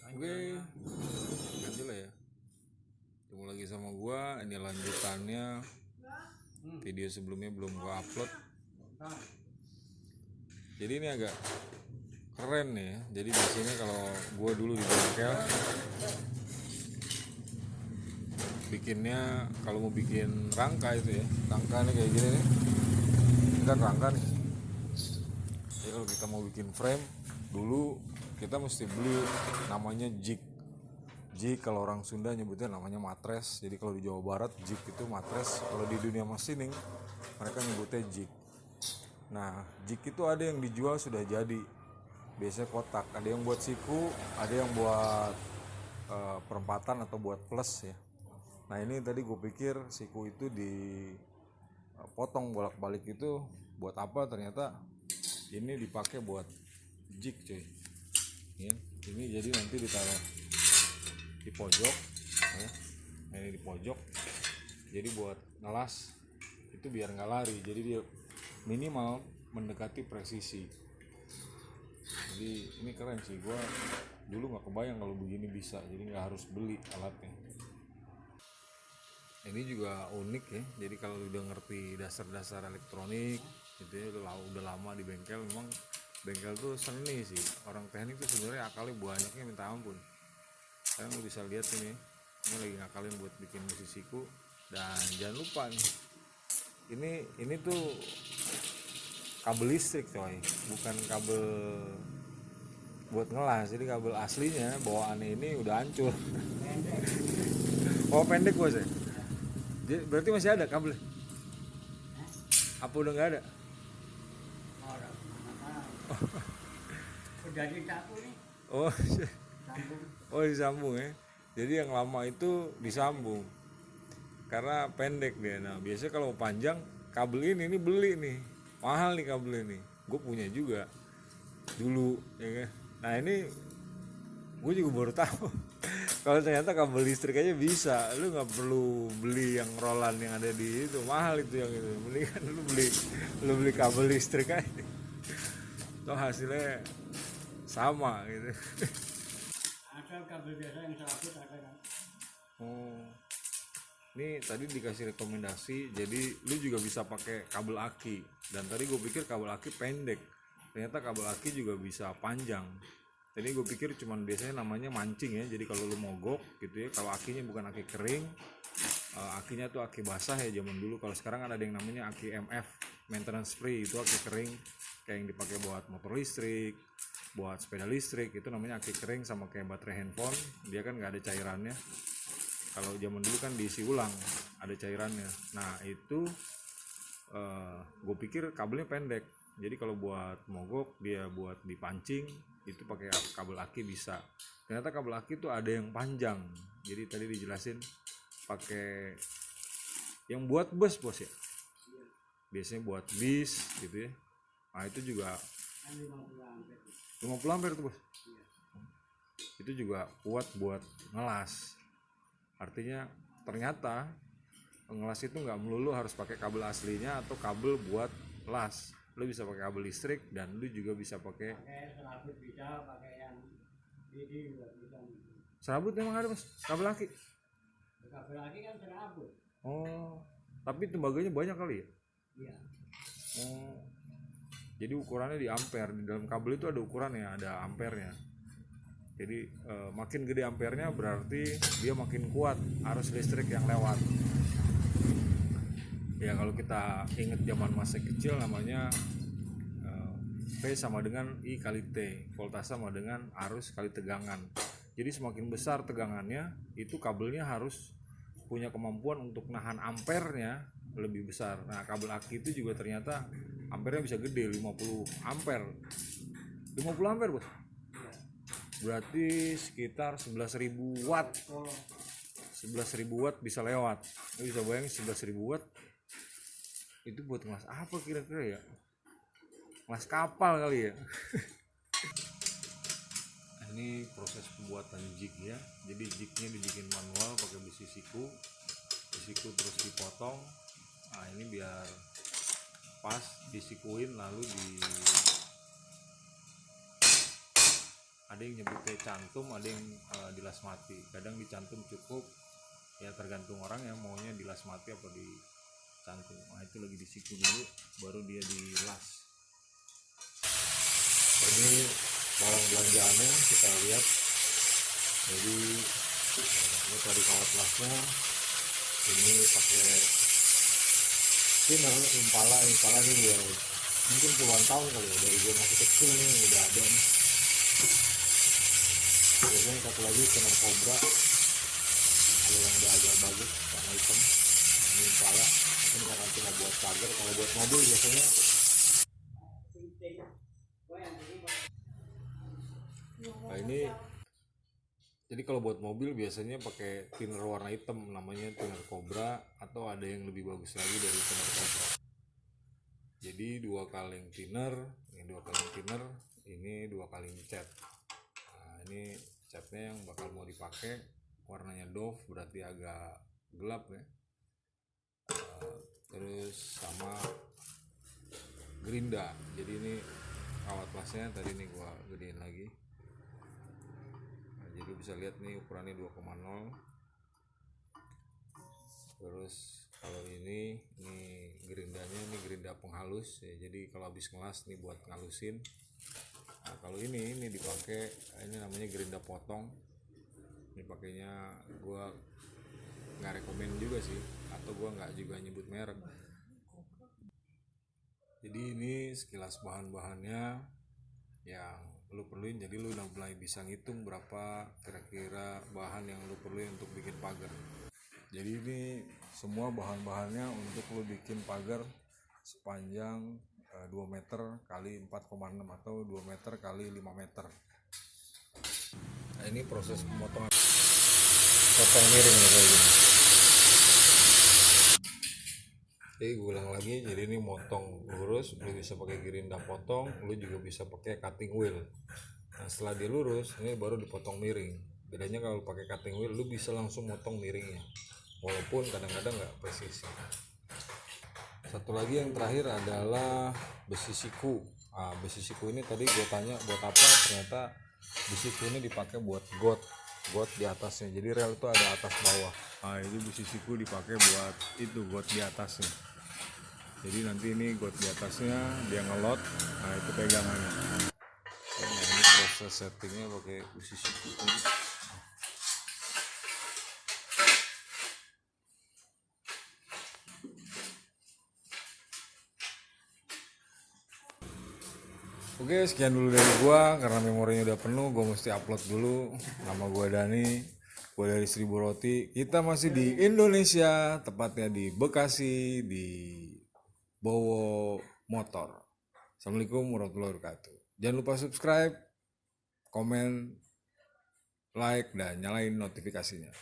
Oke, ganti lah ya. Ketemu lagi sama gua. Ini lanjutannya. Video sebelumnya belum gua upload. Jadi ini agak keren nih ya. Jadi biasanya kalau gua dulu di bengkel bikinnya, kalau mau bikin rangka itu ya, rangkanya kayak gini nih. Ini kan rangka nih. Jadi kalau kita mau bikin frame, dulu kita mesti beli namanya jig. Jig kalau orang Sunda nyebutnya namanya matres. Jadi kalau di Jawa Barat jig itu matres. Kalau di dunia machining mereka nyebutnya jig. Nah, jig itu ada yang dijual sudah jadi. Biasanya kotak. Ada yang buat siku, ada yang buat perempatan atau buat plus ya. Nah, ini tadi gue pikir siku itu dipotong bolak-balik itu buat apa? Ternyata ini dipakai buat jig, cuy. Ya, ini jadi nanti ditaruh di pojok ya. Nah, ini di pojok jadi buat ngelas itu biar nggak lari, jadi dia minimal mendekati presisi. Jadi ini keren sih, gua dulu nggak kebayang kalau begini bisa, jadi nggak harus beli alatnya. Ini juga unik ya, jadi kalau udah ngerti dasar-dasar elektronik gitu ya, udah lama di bengkel, memang bengkel tuh seni sih, orang teknik tuh sebenarnya akalnya banyaknya minta ampun. Kalian lu bisa lihat ini lagi ngakalin buat bikin musisiku. Dan jangan lupa nih, ini tuh kabel listrik coy, bukan kabel buat ngelas. Jadi kabel aslinya bawaannya ini udah hancur. Oh, pendek bos ya. Jadi, berarti masih ada kabel? Apa udah nggak ada? Udah dicapu nih. Oh, Sambung. oh disambung ya. Jadi yang lama itu disambung karena pendek dia. Nah, biasanya kalau panjang kabel ini beli nih, mahal nih kabel ini. Gue punya juga dulu ya kan. Nah, ini gue juga baru tahu kalau ternyata kabel listrik aja bisa. Lu nggak perlu beli yang rolan yang ada di itu, mahal itu yang itu. Mendingan lu beli kabel listrik aja. Toh hasilnya sama gitu. Asal kabel biasa yang serabut ada kan. Oh, ini tadi dikasih rekomendasi, jadi lu juga bisa pakai kabel aki. Dan tadi gue pikir kabel aki pendek, ternyata kabel aki juga bisa panjang. Jadi gue pikir cuman biasanya namanya mancing ya, jadi kalau lu mogok gitu ya, kalau akinya bukan aki kering, akinya tuh aki basah ya zaman dulu. Kalau sekarang ada yang namanya aki MF, maintenance free, itu aki kering kayak yang dipakai buat motor listrik, buat sepeda listrik, itu namanya aki kering. Sama kayak baterai handphone, dia kan nggak ada cairannya. Kalau zaman dulu kan diisi ulang, ada cairannya. Nah itu gue pikir kabelnya pendek, jadi kalau buat mogok dia buat dipancing itu pakai kabel aki bisa. Ternyata kabel aki itu ada yang panjang, jadi tadi dijelasin pakai yang buat bus bos ya, biasanya buat bis gitu ya. Nah itu juga 50 ampere tuh bos. Itu juga kuat buat ngelas. Artinya ternyata ngelas itu nggak melulu harus pakai kabel aslinya atau kabel buat las. Lu bisa pakai kabel listrik dan lu juga bisa pakai serabut, bisa pakai yang ini juga bisa. serabut. Memang ada mas kabel aki. Kabel lagi kan serabut. Oh, tapi tembaganya banyak kali ya? Iya. Oh, jadi ukurannya di ampere. Di dalam kabel itu ada ukurannya, ada ampernya. Jadi makin gede ampernya berarti dia makin kuat arus listrik yang lewat. Ya kalau kita ingat zaman masa kecil namanya V sama dengan I kali T, voltase sama dengan arus kali tegangan. Jadi semakin besar tegangannya, itu kabelnya harus punya kemampuan untuk nahan ampernya lebih besar. Nah kabel aki itu juga ternyata ampernya bisa gede, 50 ampere. 50 ampere bos? Berarti sekitar 11.000 watt. 11.000 watt bisa lewat. Lu bisa bayangin 11.000 watt itu buat ngelas apa kira-kira ya? Ngelas kapal kali ya. Ini proses pembuatan jig ya. Jadi jignya dibikin manual pakai besi siku. Siku terus dipotong. Nah ini biar pas disikuin lalu ada yang nyebutnya cantum, ada yang dilas mati. Kadang dicantum cukup, ya tergantung orang yang maunya dilas mati apa dicantum. Nah itu lagi disiku dulu baru dia dilas. Ini barang belanjaannya kita lihat. Jadi ini tadi kawat lasnya, ini pakai thinner Impala ini udah mungkin puluhan tahun kali ya, dari gue masih kecil nih udah ada nih. Biasanya satu lagi thinner Cobra, ada yang udah agak bagus warna hitam. Ini Impala mungkin karena cuma buat pagar. Kalau buat mobil biasanya nah ini, jadi kalau buat mobil biasanya pakai thinner warna hitam, namanya thinner Cobra, atau ada yang lebih bagus lagi dari thinner Cobra. Jadi 2 kaleng thinner, ini 2 kaleng thinner, ini 2 kaleng cat. Nah ini catnya yang bakal mau dipakai, warnanya Dove, berarti agak gelap ya. Terus sama gerinda. Jadi ini kawat lasnya tadi nih gua gedein lagi. Nah, jadi bisa lihat nih ukurannya 2,0. Terus kalau ini gerindanya, ini gerinda penghalus ya, jadi kalau habis ngelas nih buat ngalusin. Nah kalau ini dipakai, ini namanya gerinda potong. Ini pakainya gua nggak rekomen juga sih, atau gua nggak juga nyebut merek. Jadi ini sekilas bahan-bahannya yang lu perluin. Jadi lu udah mulai bisa ngitung berapa kira-kira bahan yang lu perluin untuk bikin pagar. Jadi ini semua bahan-bahannya untuk lu bikin pagar sepanjang 2 meter kali 4,6 atau 2 meter kali 5 meter. Nah ini proses pemotongan, potong miring nih kayak gini. Jadi gue ulang lagi, jadi ini motong lurus, lu bisa pakai gerinda potong, lu juga bisa pakai cutting wheel. Nah setelah dia lurus, ini baru dipotong miring. Bedanya kalau pakai cutting wheel, lu bisa langsung motong miringnya, walaupun kadang-kadang nggak presisi. Satu lagi yang terakhir adalah besi siku. Nah, besi siku ini tadi gue tanya buat apa, ternyata besi siku ini dipakai buat got di atasnya. Jadi rel itu ada atas bawah. Nah ini besi siku dipakai buat itu, got di atasnya. Jadi nanti ini got di atasnya dia ngelot, nah itu pegangannya. Nah ini proses settingnya pakai besi siku. Oke, sekian dulu dari gua, karena memorinya udah penuh, gua mesti upload dulu. Nama gua Dani, gua dari Seribu Roti. Kita masih di Indonesia, tepatnya di Bekasi, di Bowo Motor. Assalamualaikum warahmatullahi wabarakatuh. Jangan lupa subscribe, komen, like, dan nyalain notifikasinya.